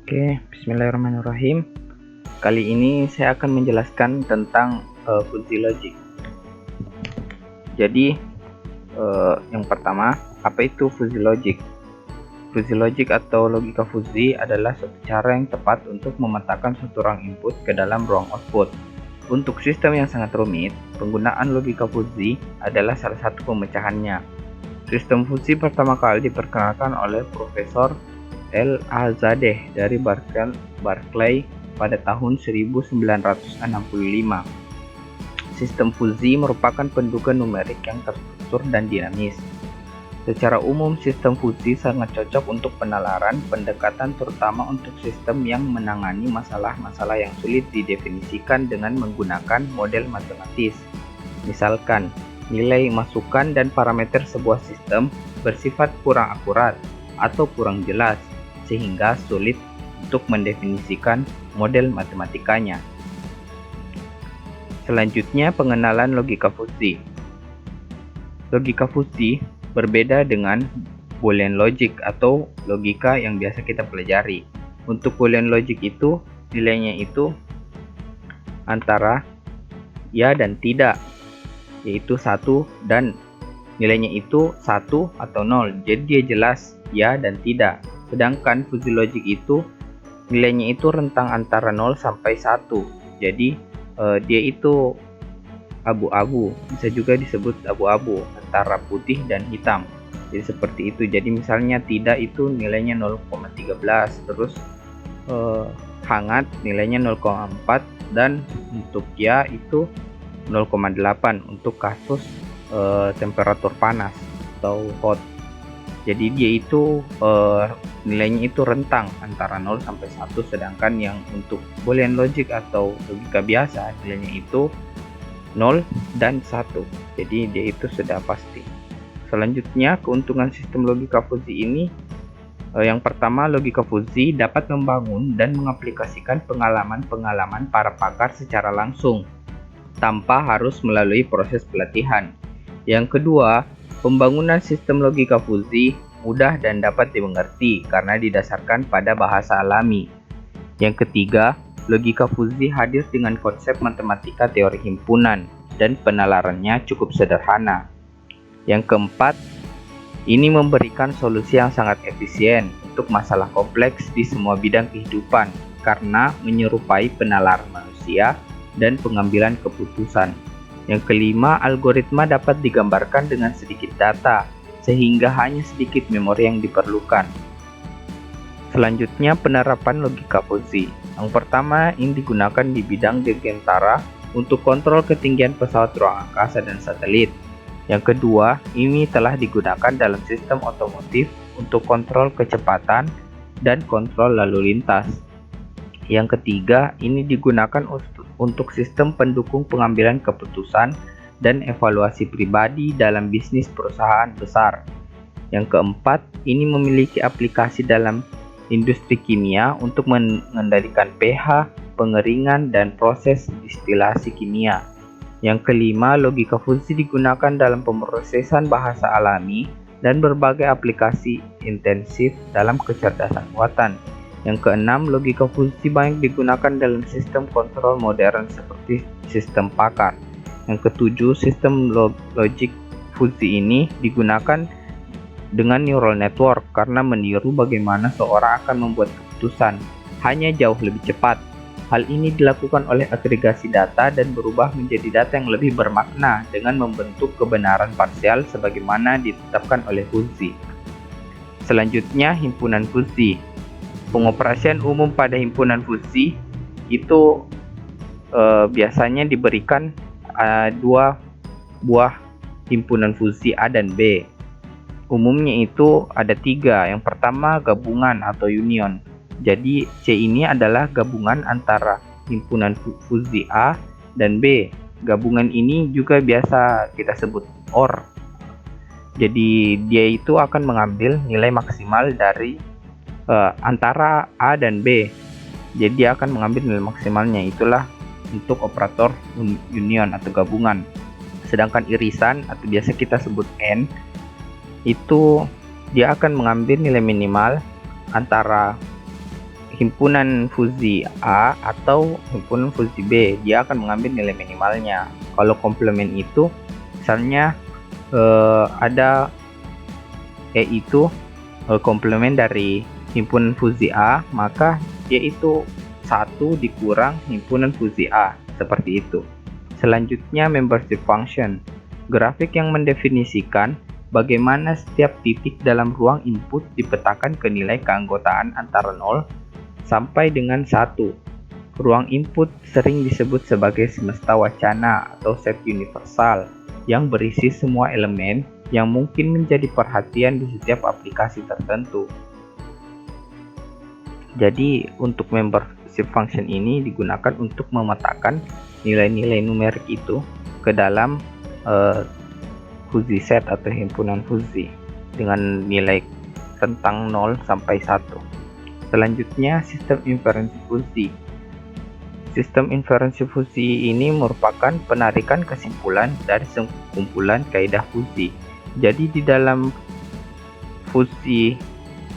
Oke, bismillahirrahmanirrahim. Kali ini saya akan menjelaskan tentang fuzzy logic. Jadi, yang pertama, apa itu fuzzy logic? Fuzzy logic atau logika fuzzy adalah suatu cara yang tepat untuk memetakan suatu ruang input ke dalam ruang output. Untuk sistem yang sangat rumit, penggunaan logika fuzzy adalah salah satu pemecahannya. Sistem fuzzy pertama kali diperkenalkan oleh Profesor Al-Azadeh dari Berkeley pada tahun 1965. Sistem fuzzy merupakan penduga numerik yang terstruktur dan dinamis. Secara umum, sistem fuzzy sangat cocok untuk penalaran pendekatan, terutama untuk sistem yang menangani masalah-masalah yang sulit didefinisikan dengan menggunakan model matematis. Misalkan, nilai masukan dan parameter sebuah sistem bersifat kurang akurat atau kurang jelas, sehingga sulit untuk mendefinisikan model matematikanya. Selanjutnya, pengenalan logika fuzzy. Logika fuzzy berbeda dengan Boolean logic atau logika yang biasa kita pelajari. Untuk Boolean logic itu, nilainya itu antara ya dan tidak, yaitu 1 dan nilainya itu 1 atau 0. Jadi dia jelas ya dan tidak. Sedangkan fuzzy logic itu nilainya itu rentang antara 0 sampai 1. Jadi dia itu abu-abu, bisa juga disebut abu-abu, antara putih dan hitam. Jadi seperti itu. Jadi misalnya tidak itu nilainya 0,13, terus hangat nilainya 0,4, dan untuk ya itu 0,8 untuk kasus temperatur panas atau hot. Jadi dia itu nilainya itu rentang antara 0 sampai 1, sedangkan yang untuk Boolean logic atau logika biasa nilainya itu 0 dan 1. Jadi dia itu sudah pasti. Selanjutnya, keuntungan sistem logika fuzzy ini, yang pertama, logika fuzzy dapat membangun dan mengaplikasikan pengalaman-pengalaman para pakar secara langsung tanpa harus melalui proses pelatihan. Yang kedua, pembangunan sistem logika fuzzy mudah dan dapat dimengerti karena didasarkan pada bahasa alami. Yang ketiga, logika fuzzy hadir dengan konsep matematika teori himpunan dan penalarannya cukup sederhana. Yang keempat, ini memberikan solusi yang sangat efisien untuk masalah kompleks di semua bidang kehidupan karena menyerupai penalaran manusia dan pengambilan keputusan. Yang kelima, algoritma dapat digambarkan dengan sedikit data, sehingga hanya sedikit memori yang diperlukan. Selanjutnya, penerapan logika fuzzy. Yang pertama, ini digunakan di bidang dirgantara untuk kontrol ketinggian pesawat ruang angkasa dan satelit. Yang kedua, ini telah digunakan dalam sistem otomotif untuk kontrol kecepatan dan kontrol lalu lintas. Yang ketiga, ini digunakan untuk sistem pendukung pengambilan keputusan dan evaluasi pribadi dalam bisnis perusahaan besar. Yang keempat, ini memiliki aplikasi dalam industri kimia untuk mengendalikan pH, pengeringan, dan proses distilasi kimia. Yang kelima, logika fuzzy digunakan dalam pemrosesan bahasa alami dan berbagai aplikasi intensif dalam kecerdasan buatan. Yang keenam, logika fuzzy banyak digunakan dalam sistem kontrol modern seperti sistem pakar. Yang ketujuh, sistem logik fuzzy ini digunakan dengan neural network karena meniru bagaimana seorang akan membuat keputusan, hanya jauh lebih cepat. Hal ini dilakukan oleh agregasi data dan berubah menjadi data yang lebih bermakna dengan membentuk kebenaran parsial sebagaimana ditetapkan oleh fuzzy. Selanjutnya, himpunan fuzzy. Pengoperasian umum pada himpunan fuzzy itu biasanya diberikan dua buah himpunan fuzzy A dan B. Umumnya itu ada 3. Yang pertama, gabungan atau union. Jadi C ini adalah gabungan antara himpunan fuzzy A dan B. Gabungan ini juga biasa kita sebut OR. Jadi dia itu akan mengambil nilai maksimal dari antara A dan B. Jadi dia akan mengambil nilai maksimalnya, itulah untuk operator union atau gabungan. Sedangkan irisan atau biasa kita sebut AND itu dia akan mengambil nilai minimal antara himpunan fuzzi A atau himpunan fuzzi B, dia akan mengambil nilai minimalnya. Kalau komplement itu misalnya ada E itu komplement dari himpunan fuzzi A, maka dia itu 1 dikurang himpunan fuzzi A, seperti itu. Selanjutnya membership function, grafik yang mendefinisikan bagaimana setiap titik dalam ruang input dipetakan ke nilai keanggotaan antara 0 sampai dengan 1. Ruang input sering disebut sebagai semesta wacana atau set universal yang berisi semua elemen yang mungkin menjadi perhatian di setiap aplikasi tertentu. Jadi untuk membership function ini digunakan untuk memetakan nilai-nilai numerik itu ke dalam fuzzi set atau himpunan fuzzi dengan nilai rentang 0 sampai 1. Selanjutnya, sistem inferensi fuzzi. Sistem inferensi fuzzi ini merupakan penarikan kesimpulan dari sekumpulan kaidah fuzzi. Jadi di dalam fuzzi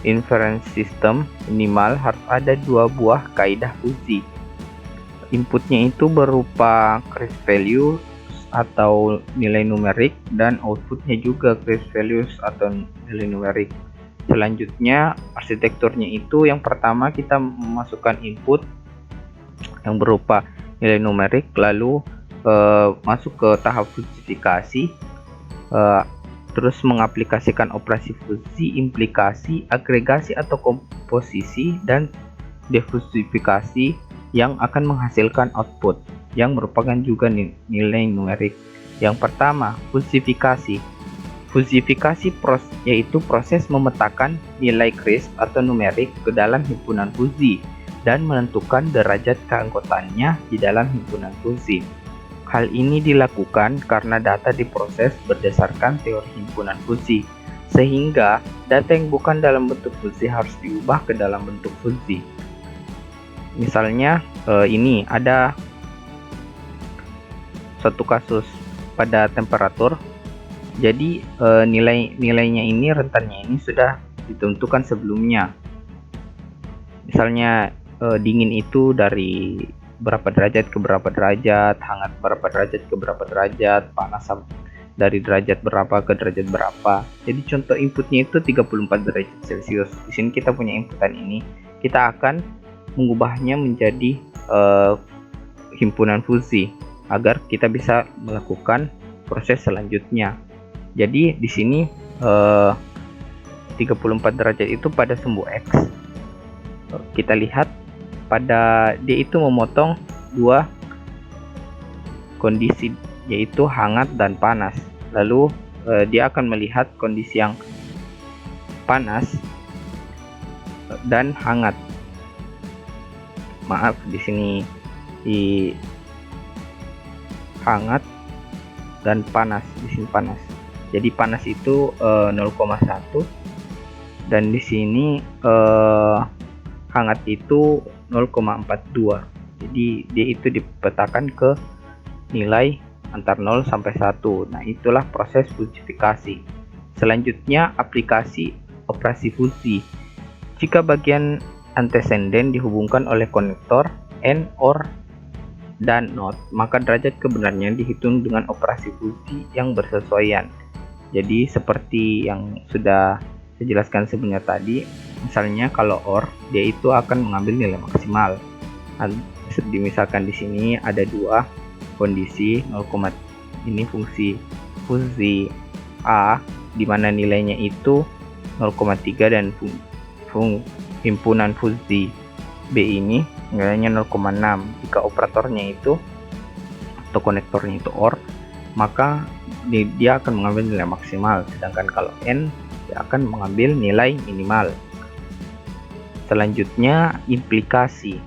inference system minimal harus ada 2 buah kaidah fuzzi. Inputnya itu berupa crash value atau nilai numerik dan outputnya juga crash values atau nilai numerik. Selanjutnya arsitekturnya itu yang pertama kita memasukkan input yang berupa nilai numerik, lalu masuk ke tahap fuzifikasi, terus mengaplikasikan operasi fuzzi, implikasi, agregasi atau komposisi, dan defuzifikasi yang akan menghasilkan output yang merupakan juga nilai numerik. Yang pertama, fuzifikasi. Fuzifikasi yaitu proses memetakan nilai crisp atau numerik ke dalam himpunan fuzzi dan menentukan derajat keanggotaannya di dalam himpunan fuzzi. Hal ini dilakukan karena data diproses berdasarkan teori himpunan fuzzi, sehingga data yang bukan dalam bentuk fuzzi harus diubah ke dalam bentuk fuzzi. Misalnya ini ada suatu kasus pada temperatur. Jadi nilainya ini, rentannya ini sudah ditentukan sebelumnya. Misalnya dingin itu dari berapa derajat ke berapa derajat, hangat berapa derajat ke berapa derajat, panas dari derajat berapa ke derajat berapa. Jadi contoh inputnya itu 34 derajat Celcius. Di sini kita punya inputan ini, kita akan mengubahnya menjadi himpunan fuzzi agar kita bisa melakukan proses selanjutnya. Jadi di sini 34 derajat itu pada sumbu X. Kita lihat pada dia itu memotong 2 kondisi, yaitu hangat dan panas. Lalu dia akan melihat kondisi yang panas dan hangat. Maaf, di sini di hangat dan panas, di sini panas. Jadi panas itu 0,1 dan di sini hangat itu 0,42. Jadi dia itu dipetakan ke nilai antar 0 sampai 1. Nah, itulah proses fuzifikasi. Selanjutnya aplikasi operasi fuzzi. Jika bagian antecedent dihubungkan oleh konektor AND, OR, dan NOT, maka derajat kebenarannya dihitung dengan operasi fuzzi yang bersesuaian. Jadi seperti yang sudah saya jelaskan sebelumnya tadi, misalnya kalau OR, dia itu akan mengambil nilai maksimal. Misalkan di sini ada 2 kondisi 0, ini fungsi fuzzi A di mana nilainya itu 0,3 dan himpunan fuzzi B ini nilainya 0,6. Jika operatornya itu atau konektornya itu OR, maka dia akan mengambil nilai maksimal, sedangkan kalau N dia akan mengambil nilai minimal. Selanjutnya implikasi,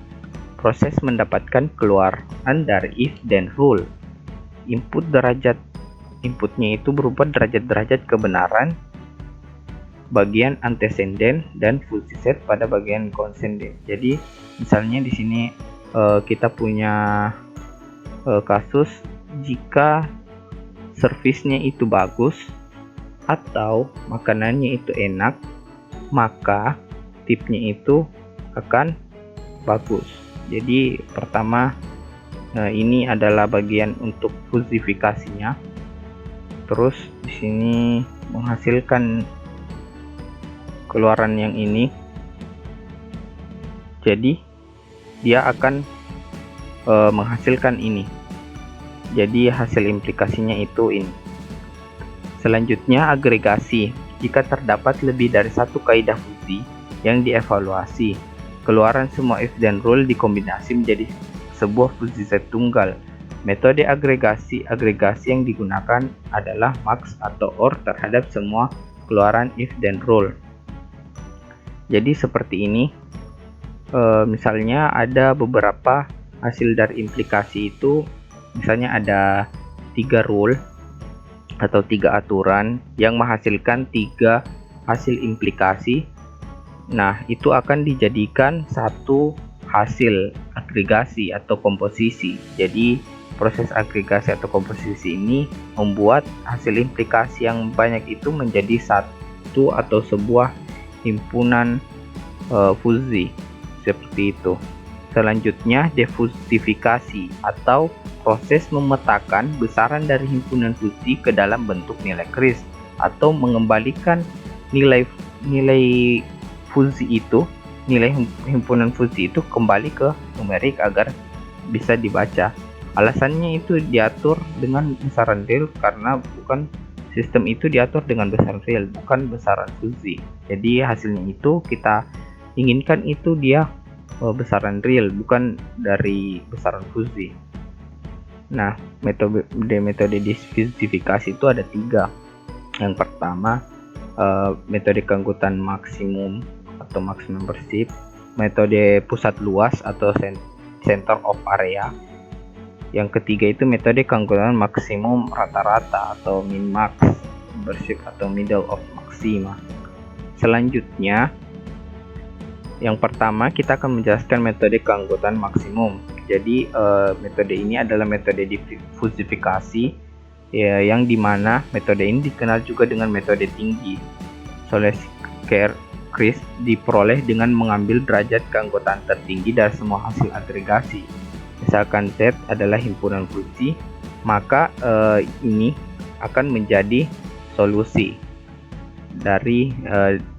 proses mendapatkan keluaran dari if then rule. Inputnya itu berupa derajat-derajat kebenaran bagian antecedent dan fuzzi set pada bagian descendant. Jadi misalnya di sini kita punya kasus jika servisnya itu bagus atau makanannya itu enak, maka tipnya itu akan bagus. Jadi pertama ini adalah bagian untuk fusifikasinya. Terus di sini menghasilkan keluaran yang ini. Jadi dia akan menghasilkan ini. Jadi hasil implikasinya itu ini. Selanjutnya agregasi. Jika terdapat lebih dari satu kaidah fusi yang dievaluasi, keluaran semua if dan rule dikombinasi menjadi sebuah fusi set tunggal. Metode agregasi yang digunakan adalah max atau OR terhadap semua keluaran if dan rule. Jadi seperti ini. Misalnya ada beberapa hasil dari implikasi itu, misalnya ada 3 rule atau 3 aturan yang menghasilkan 3 hasil implikasi. Nah, itu akan dijadikan satu hasil agregasi atau komposisi. Jadi proses agregasi atau komposisi ini membuat hasil implikasi yang banyak itu menjadi satu atau sebuah himpunan fusi seperti itu. Selanjutnya defusifikasi atau proses memetakan besaran dari himpunan fusi ke dalam bentuk nilai kris atau mengembalikan nilai fusi itu, nilai himpunan fusi itu kembali ke numerik agar bisa dibaca. Alasannya itu diatur dengan besaran real karena sistem itu diatur dengan besaran real, bukan besaran fusi. Jadi hasilnya itu kita inginkan itu dia besaran real, bukan dari besaran fusi. Nah, metode defusifikasi itu ada 3. Yang pertama, metode keanggotaan maksimum atau max membership, metode pusat luas atau center of area. Yang ketiga itu metode keanggotaan maksimum rata-rata atau min max membership atau middle of maxima. Selanjutnya, yang pertama kita akan menjelaskan metode keanggotaan maksimum. Jadi metode ini adalah metode difusifikasi ya, yang dimana metode ini dikenal juga dengan metode tinggi. Solusi kris diperoleh dengan mengambil derajat keanggotaan tertinggi dari semua hasil agregasi. Misalkan Z adalah himpunan fusi, maka ini akan menjadi solusi dari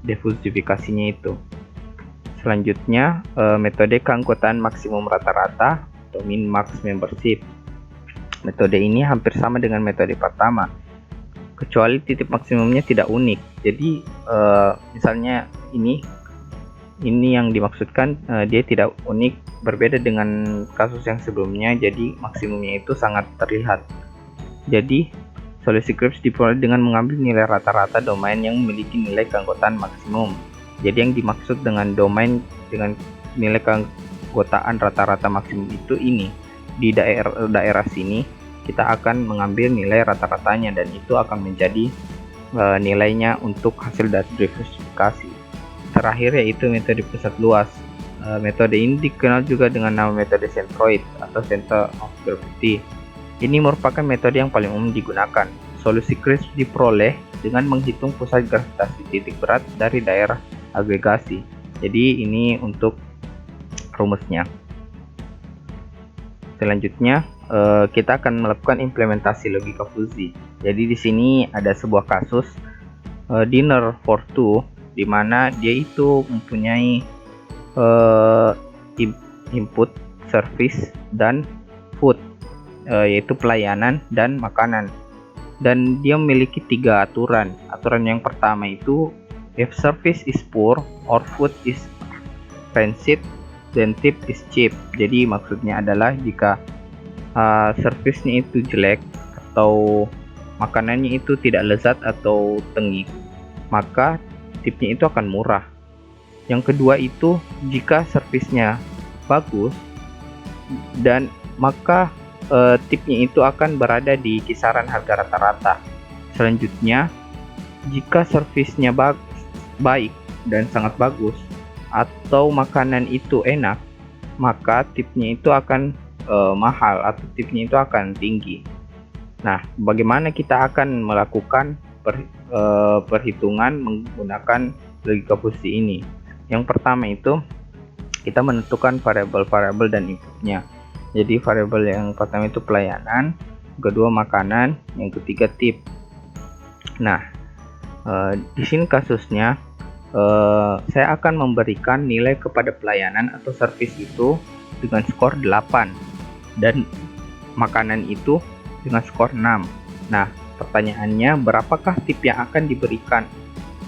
defusifikasinya itu. Selanjutnya, metode keanggotaan maksimum rata-rata atau min max membership. Metode ini hampir sama dengan metode pertama, kecuali titik maksimumnya tidak unik. Jadi misalnya ini yang dimaksudkan dia tidak unik, berbeda dengan kasus yang sebelumnya. Jadi maksimumnya itu sangat terlihat. Jadi solusi kris diperoleh dengan mengambil nilai rata-rata domain yang memiliki nilai keanggotaan maksimum. Jadi yang dimaksud dengan domain dengan nilai keanggotaan rata-rata maksimum itu ini. Di daerah sini kita akan mengambil nilai rata-ratanya dan itu akan menjadi nilainya untuk hasil dari diversifikasi. Terakhir yaitu metode pusat luas. Metode ini dikenal juga dengan nama metode centroid atau center of gravity. Ini merupakan metode yang paling umum digunakan. Solusi kris diperoleh dengan menghitung pusat gravitasi titik berat dari daerah agregasi. Jadi ini untuk rumusnya. Selanjutnya kita akan melakukan implementasi logika fusi. Jadi di sini ada sebuah kasus dinner for two, di mana dia itu mempunyai input, service, dan food, yaitu pelayanan dan makanan. Dan dia memiliki 3 aturan. Aturan yang pertama itu if service is poor or food is rancid, then tip is cheap. Jadi maksudnya adalah jika service-nya itu jelek atau makanannya itu tidak lezat atau tengik, maka tipnya itu akan murah. Yang kedua itu jika service-nya bagus, dan maka tipnya itu akan berada di kisaran harga rata-rata. Selanjutnya, jika servisnya baik dan sangat bagus atau makanan itu enak, maka tipnya itu akan mahal atau tipnya itu akan tinggi. Nah, bagaimana kita akan melakukan perhitungan menggunakan logika fusi ini? Yang pertama itu kita menentukan variabel-variabel dan inputnya. Jadi variabel yang pertama itu pelayanan, yang kedua makanan, yang ketiga tip. Nah, di sini kasusnya saya akan memberikan nilai kepada pelayanan atau servis itu dengan skor 8 dan makanan itu dengan skor 6. Nah, pertanyaannya berapakah tip yang akan diberikan,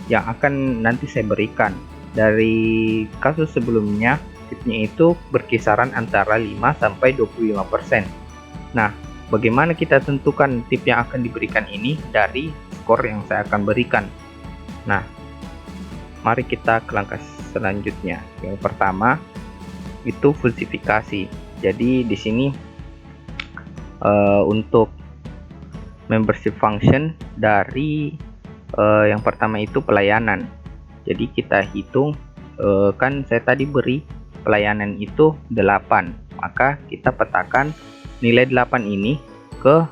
yang akan nanti saya berikan? Dari kasus sebelumnya, tipnya itu berkisaran antara 5-25%. Nah, bagaimana kita tentukan tip yang akan diberikan ini dari skor yang saya akan berikan? Nah, mari kita ke langkah selanjutnya. Yang pertama itu falsifikasi. Jadi di sini untuk membership function dari yang pertama itu pelayanan. Jadi kita hitung, kan saya tadi beri pelayanan itu 8, maka kita petakan nilai 8 ini ke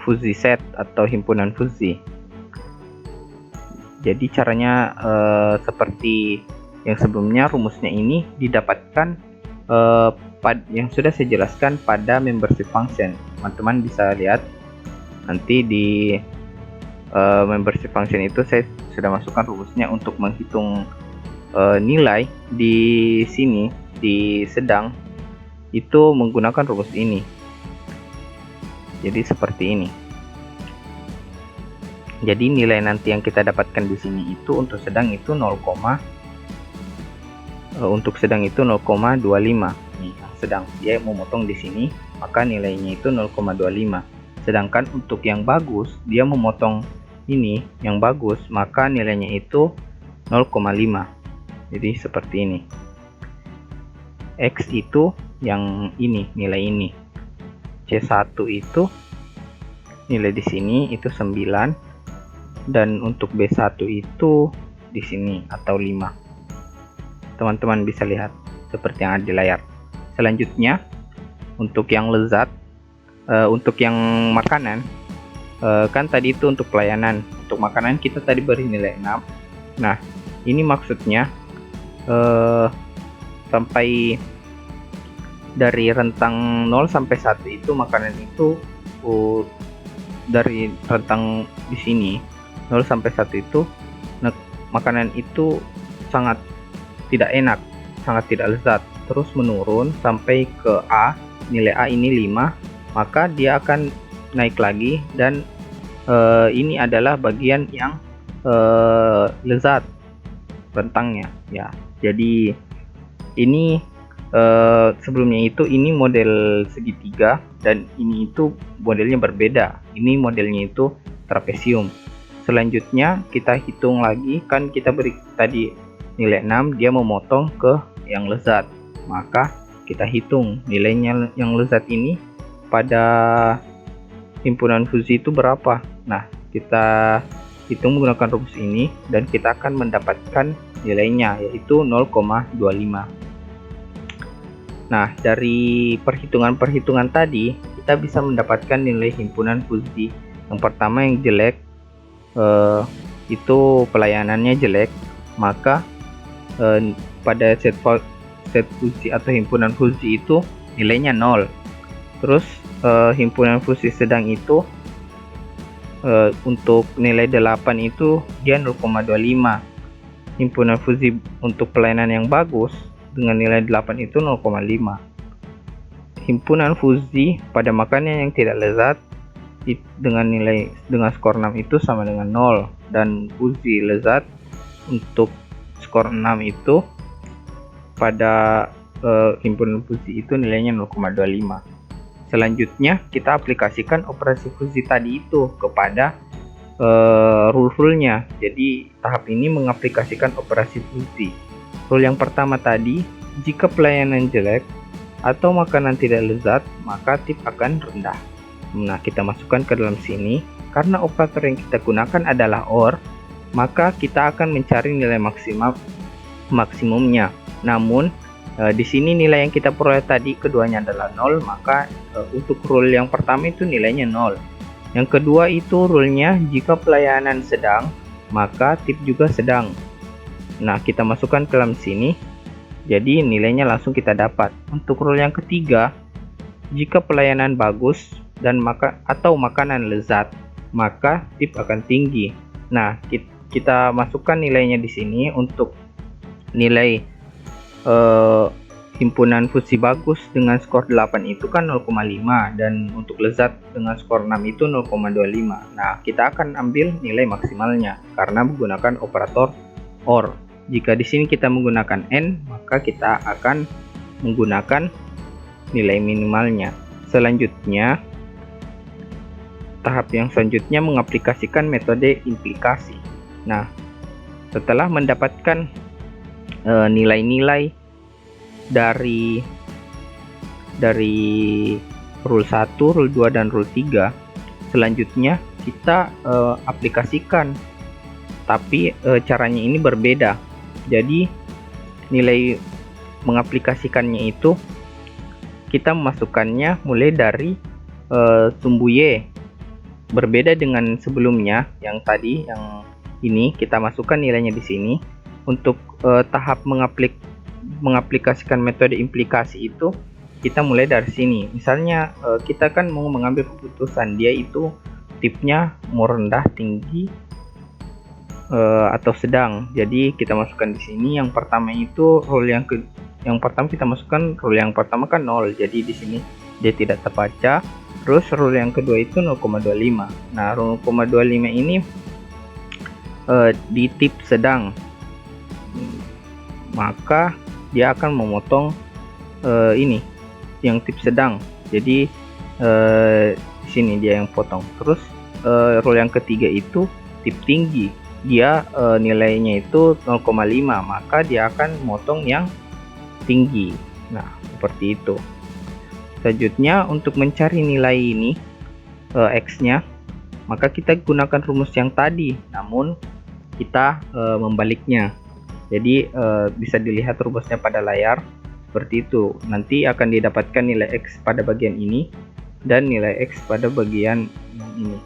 fuzzy set atau himpunan fuzzy. Jadi caranya seperti yang sebelumnya, rumusnya ini didapatkan yang sudah saya jelaskan pada membership function. Teman-teman bisa lihat nanti di membership function itu saya sudah masukkan rumusnya untuk menghitung nilai di sini di sedang itu menggunakan rumus ini. Jadi seperti ini. Jadi nilai nanti yang kita dapatkan di sini itu untuk sedang itu 0,25. Nih, sedang dia memotong di sini, maka nilainya itu 0,25. Sedangkan untuk yang bagus, dia memotong ini yang bagus, maka nilainya itu 0,5. Jadi seperti ini. X itu yang ini, nilai ini. C1 itu nilai di sini itu 9, dan untuk B1 itu di sini atau 5. Teman-teman bisa lihat seperti yang ada di layar. Selanjutnya untuk yang lezat, untuk yang makanan, kan tadi itu untuk pelayanan. Untuk makanan kita tadi beri nilai 6. Nah, ini maksudnya sampai dari rentang 0 sampai 1 itu makanan itu dari rentang di sini 0 sampai 1 itu makanan itu sangat tidak enak, sangat tidak lezat. Terus menurun sampai ke A, nilai A ini 5, maka dia akan naik lagi dan ini adalah bagian yang lezat rentangnya ya. Jadi ini sebelumnya itu ini model segitiga dan ini itu modelnya berbeda. Ini modelnya itu trapesium. Selanjutnya kita hitung lagi, kan kita beri tadi nilai 6, dia memotong ke yang lezat, maka kita hitung nilainya yang lezat ini pada himpunan fuzzy itu berapa. Nah, kita hitung menggunakan rumus ini dan kita akan mendapatkan nilainya yaitu 0,25. Nah, dari perhitungan-perhitungan tadi kita bisa mendapatkan nilai himpunan fuzzy. Yang pertama yang jelek itu pelayanannya jelek, maka pada set fuzzy atau himpunan fuzzy itu nilainya 0. Terus himpunan fuzzy sedang itu untuk nilai 8 itu dia 0,25. Himpunan fuzzy untuk pelayanan yang bagus dengan nilai 8 itu 0,5. Himpunan fuzzy pada makanan yang tidak lezat dengan skor 6 itu sama dengan 0, dan fuzzy lezat untuk skor 6 itu pada himpunan fuzzy itu nilainya 0,25. Selanjutnya kita aplikasikan operasi fuzzy tadi itu kepada rule-nya. Jadi tahap ini mengaplikasikan operasi fuzzy. Rule yang pertama tadi, jika pelayanan jelek atau makanan tidak lezat, maka tip akan rendah. Nah, kita masukkan ke dalam sini. Karena operator yang kita gunakan adalah OR, maka kita akan mencari nilai maksimumnya. Namun di sini nilai yang kita peroleh tadi keduanya adalah 0, maka untuk rule yang pertama itu nilainya 0. Yang kedua itu rule-nya jika pelayanan sedang, maka tip juga sedang. Nah, kita masukkan ke dalam sini Jadi nilainya langsung kita dapat. Untuk rule yang ketiga, jika pelayanan bagus dan atau makanan lezat, maka tip akan tinggi. Nah, kita masukkan nilainya di sini. Untuk nilai himpunan Futsi bagus dengan skor 8 itu kan 0,5, dan untuk lezat dengan skor 6 itu 0,25. Nah, kita akan ambil nilai maksimalnya karena menggunakan operator OR. Jika di sini kita menggunakan N, maka kita akan menggunakan nilai minimalnya. Selanjutnya, tahap yang selanjutnya mengaplikasikan metode implikasi. Nah, setelah mendapatkan nilai-nilai dari rule 1, rule 2, dan rule 3, selanjutnya kita aplikasikan, tapi caranya ini berbeda. Jadi nilai mengaplikasikannya itu kita memasukkannya mulai dari sumbu Y, berbeda dengan sebelumnya yang tadi. Yang ini kita masukkan nilainya di sini. Untuk tahap mengaplikasikan metode implikasi itu kita mulai dari sini. Misalnya kita kan mau mengambil keputusan dia itu tipnya mau rendah, tinggi, atau sedang. Jadi kita masukkan di sini. Yang pertama itu rule yang pertama kita masukkan rule yang pertama kan 0. Jadi di sini dia tidak terbaca. Terus rule yang kedua itu 0,25. Nah, 0,25 ini di tip sedang, maka dia akan memotong ini yang tip sedang. Jadi di sini dia yang potong. Terus rule yang ketiga itu tip tinggi, dia nilainya itu 0,5, maka dia akan memotong yang tinggi. Nah, seperti itu. Selanjutnya, untuk mencari nilai ini X-nya, maka kita gunakan rumus yang tadi, namun kita membaliknya. Jadi bisa dilihat rumusnya pada layar seperti itu. Nanti akan didapatkan nilai X pada bagian ini dan nilai X pada bagian yang ini.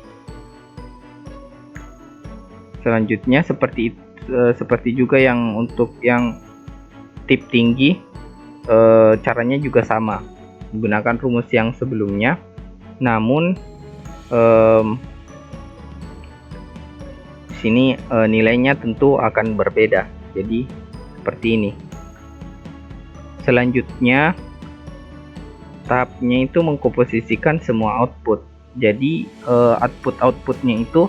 Selanjutnya seperti juga yang untuk yang tip tinggi, caranya juga sama, menggunakan rumus yang sebelumnya, namun sini nilainya tentu akan berbeda. Jadi seperti ini. Selanjutnya tahapnya itu mengkomposisikan semua output. Jadi outputnya itu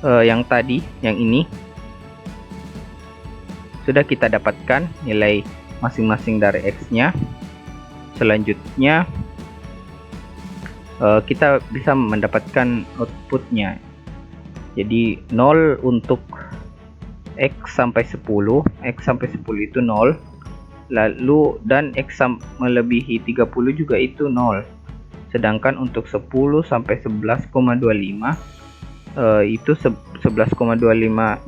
yang tadi, yang ini sudah kita dapatkan nilai masing-masing dari X-nya. Selanjutnya kita bisa mendapatkan outputnya. Jadi 0 untuk X sampai 10, X sampai 10 itu 0, lalu dan X melebihi 30 juga itu 0. Sedangkan untuk 10 sampai 11,25 itu 11,25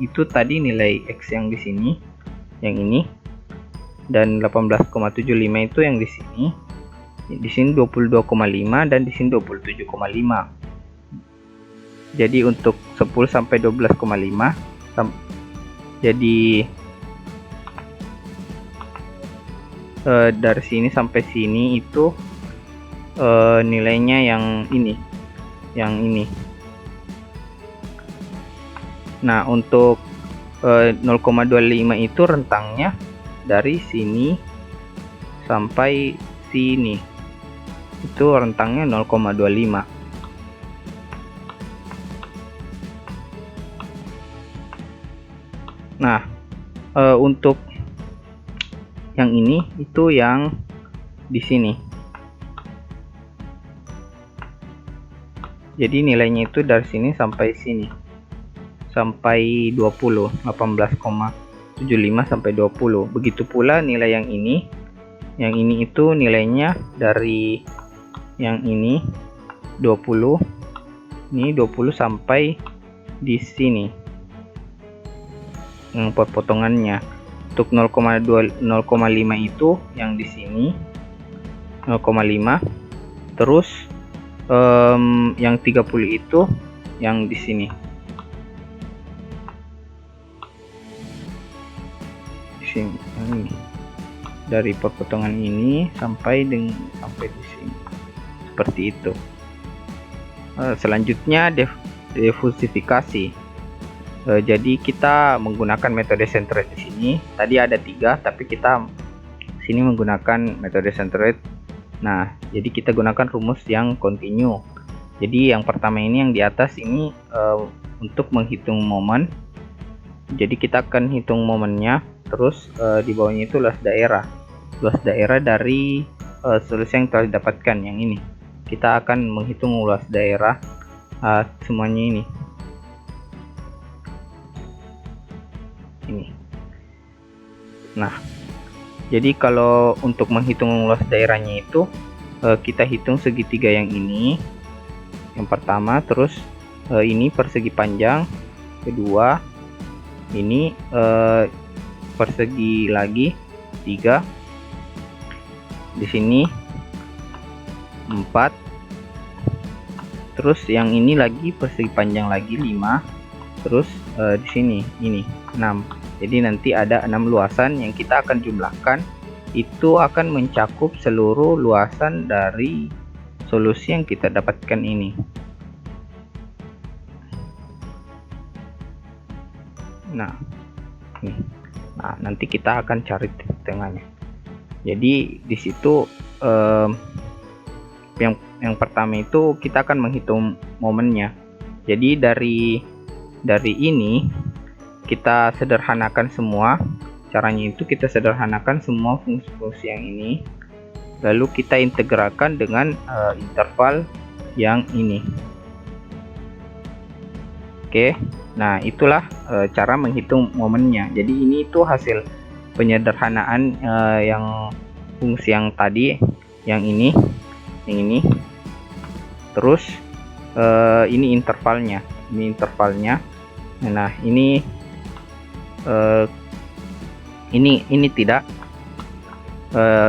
itu tadi nilai X yang di sini, yang ini, dan 18,75 itu yang di sini. Di sini 22,5 dan di sini 27,5. Jadi untuk 10 sampai 12,5, jadi dari sini sampai sini itu nilainya yang ini, Nah, untuk 0,25 itu rentangnya dari sini sampai sini, itu rentangnya 0,25. Nah, untuk yang ini itu yang di sini. Jadi nilainya itu dari sini sampai sini, sampai 20, 18,75 sampai 20. Begitu pula nilai yang ini. Yang ini itu nilainya dari yang ini 20, ini 20 sampai di sini. Potongannya untuk 0,5 itu yang di sini 0,5, terus yang 30 itu yang di sini. Di sini, ini dari perpotongan ini sampai di sini, seperti itu. Selanjutnya diversifikasi. Jadi kita menggunakan metode centroid di sini. Tadi ada 3, tapi kita sini menggunakan metode centroid. Nah, jadi kita gunakan rumus yang continue. Jadi yang pertama ini yang di atas ini untuk menghitung momen. Jadi kita akan hitung momennya. Terus di bawahnya itu luas daerah dari solusi yang telah didapatkan yang ini. Kita akan menghitung luas daerah semuanya ini. Nah, jadi kalau untuk menghitung luas daerahnya itu kita hitung segitiga yang ini, yang pertama, terus ini persegi panjang, kedua ini persegi lagi 3, di sini 4, terus yang ini lagi persegi panjang lagi 5, terus di sini ini 6. Jadi nanti ada 6 luasan yang kita akan jumlahkan, itu akan mencakup seluruh luasan dari solusi yang kita dapatkan ini. Nah, nanti kita akan cari titik tengahnya. Jadi di situ yang pertama itu kita akan menghitung momennya. Jadi dari ini kita sederhanakan semua. Caranya itu kita sederhanakan semua fungsi-fungsi yang ini, lalu kita integralkan dengan interval yang ini. Oke, nah itulah cara menghitung momennya. Jadi ini itu hasil penyederhanaan yang fungsi yang tadi, yang ini, terus ini intervalnya, Nah ini tidak,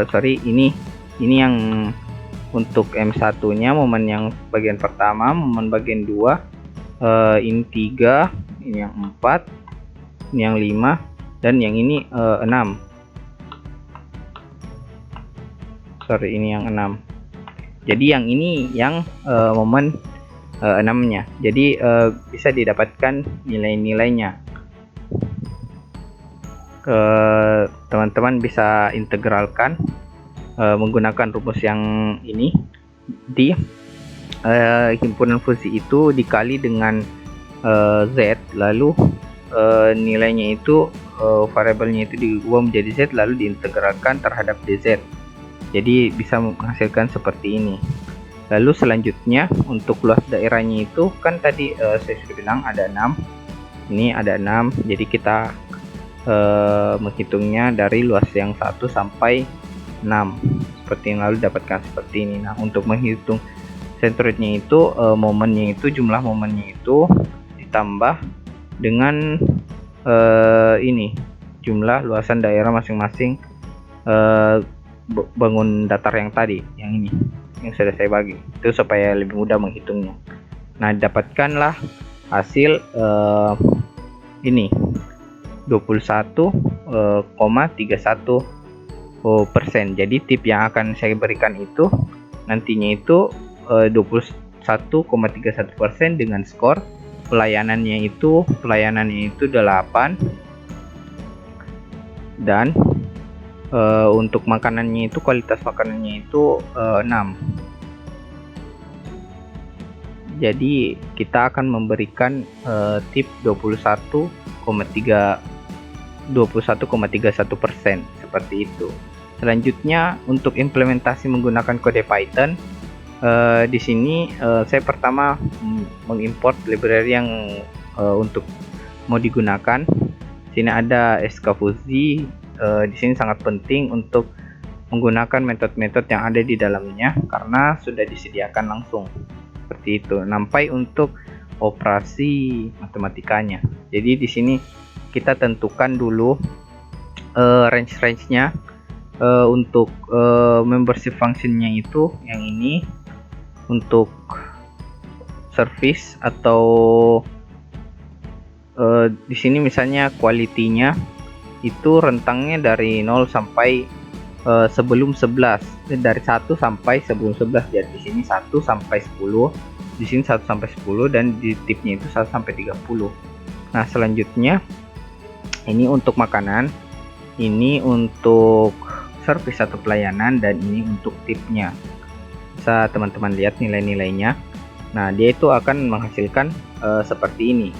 sorry, ini yang untuk M1 nya momen yang bagian pertama, momen bagian 2, ini 3, ini yang 4, ini yang 5, dan yang ini 6. Sorry, ini yang 6. Jadi yang ini yang momen 6 nya. Jadi bisa didapatkan nilai-nilainya. Teman-teman bisa integralkan menggunakan rumus yang ini. Di himpunan fungsi itu dikali dengan Z, lalu nilainya itu variabelnya itu diubah menjadi Z, lalu diintegralkan terhadap dz. Jadi bisa menghasilkan seperti ini. Lalu selanjutnya untuk luas daerahnya itu kan tadi saya sudah bilang ada 6, ini ada 6, jadi kita menghitungnya dari luas yang 1 sampai 6 seperti yang lalu dapatkan seperti ini. Nah, untuk menghitung centroidnya itu momennya itu, jumlah momennya itu ditambah dengan ini jumlah luasan daerah masing-masing bangun datar yang tadi, yang ini yang sudah saya bagi itu supaya lebih mudah menghitungnya. Nah, dapatkanlah hasil ini 21,31%. Jadi tip yang akan saya berikan itu nantinya itu 21,31% dengan skor pelayanannya itu 8, dan untuk makanannya itu kualitas makanannya itu 6. Jadi kita akan memberikan tip 21,31% seperti itu. Selanjutnya untuk implementasi menggunakan kode Python, di sini saya pertama mengimport library yang untuk mau digunakan. Sini ada skfuzzy. Di sini sangat penting untuk menggunakan metode-metode yang ada di dalamnya karena sudah disediakan langsung seperti itu. Sampai untuk operasi matematikanya. Jadi di sini kita tentukan dulu range-nya untuk membership functionnya itu yang ini, untuk service atau di sini misalnya quality-nya itu rentangnya dari 0 sampai sebelum 11, dari 1 sampai sebelum 11. Jadi di sini 1 sampai 10, di sini 1 sampai 10, dan di tipnya itu 1 sampai 30. Nah, selanjutnya ini untuk makanan, ini untuk servis atau pelayanan, dan ini untuk tipnya. Bisa teman-teman lihat nilai-nilainya. Nah, dia itu akan menghasilkan seperti ini.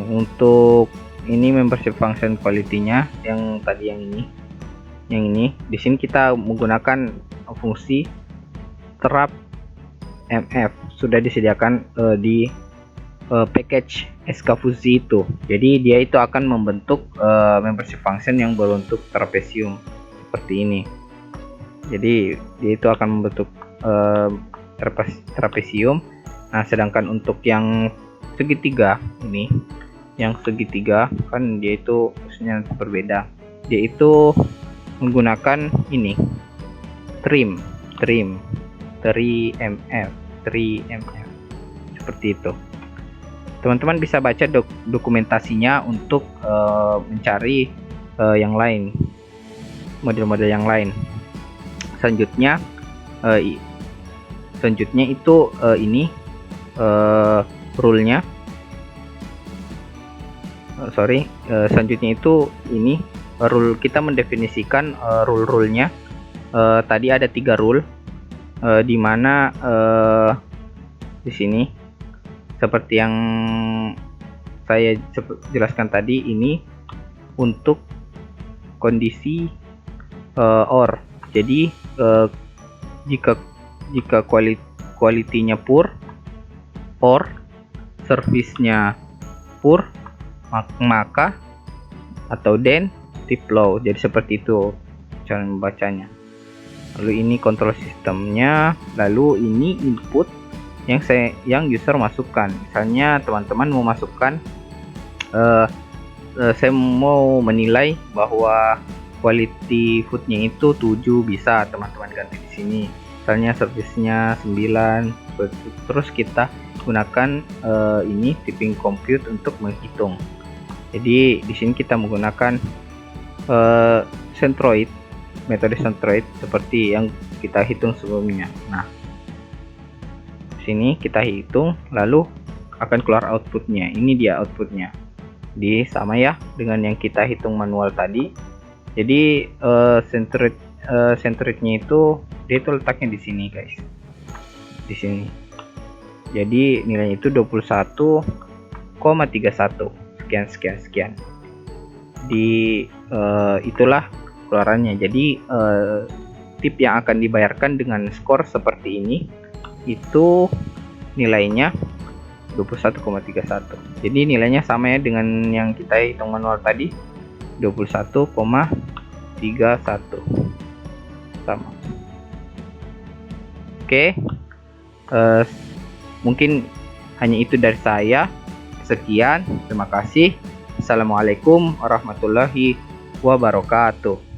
Untuk ini membership function quality-nya yang tadi yang ini di sini kita menggunakan fungsi terap MF, sudah disediakan di package SK Fuzzy itu. Jadi dia itu akan membentuk membership function yang berbentuk trapesium seperti ini. Jadi dia itu akan membentuk trapesium. Nah, sedangkan untuk yang segitiga ini, yang segitiga kan dia itu fungsinya berbeda. Dia itu menggunakan ini trim mf seperti itu. Teman-teman bisa baca dokumentasinya untuk mencari yang lain, model-model yang lain. Selanjutnya itu ini rule-nya. Selanjutnya itu ini rule, kita mendefinisikan rule-nya. Tadi ada 3 rule, di mana di sini seperti yang saya jelaskan tadi, ini untuk kondisi OR. Jadi jika kualitinya poor, or service-nya poor, maka atau then tip low. Jadi seperti itu cara membacanya. Lalu ini kontrol sistemnya, lalu ini input yang user masukkan. Misalnya teman-teman mau masukkan saya mau menilai bahwa quality foodnya itu 7, bisa teman-teman ganti di sini. Misalnya service-nya 9, terus kita gunakan ini tipping compute untuk menghitung. Jadi di sini kita menggunakan centroid, metode centroid seperti yang kita hitung sebelumnya. Nah, sini kita hitung, lalu akan keluar outputnya. Ini dia outputnya, di sama ya dengan yang kita hitung manual tadi. Jadi centroidnya itu dia itu letaknya di sini guys, di sini. Jadi nilainya itu 21,31 sekian. Di itulah keluarannya. Jadi tip yang akan dibayarkan dengan skor seperti ini itu nilainya 21,31. Jadi nilainya sama ya dengan yang kita hitung manual tadi, 21,31 sama. Oke, mungkin hanya itu dari saya. Sekian, terima kasih. Assalamualaikum warahmatullahi wabarakatuh.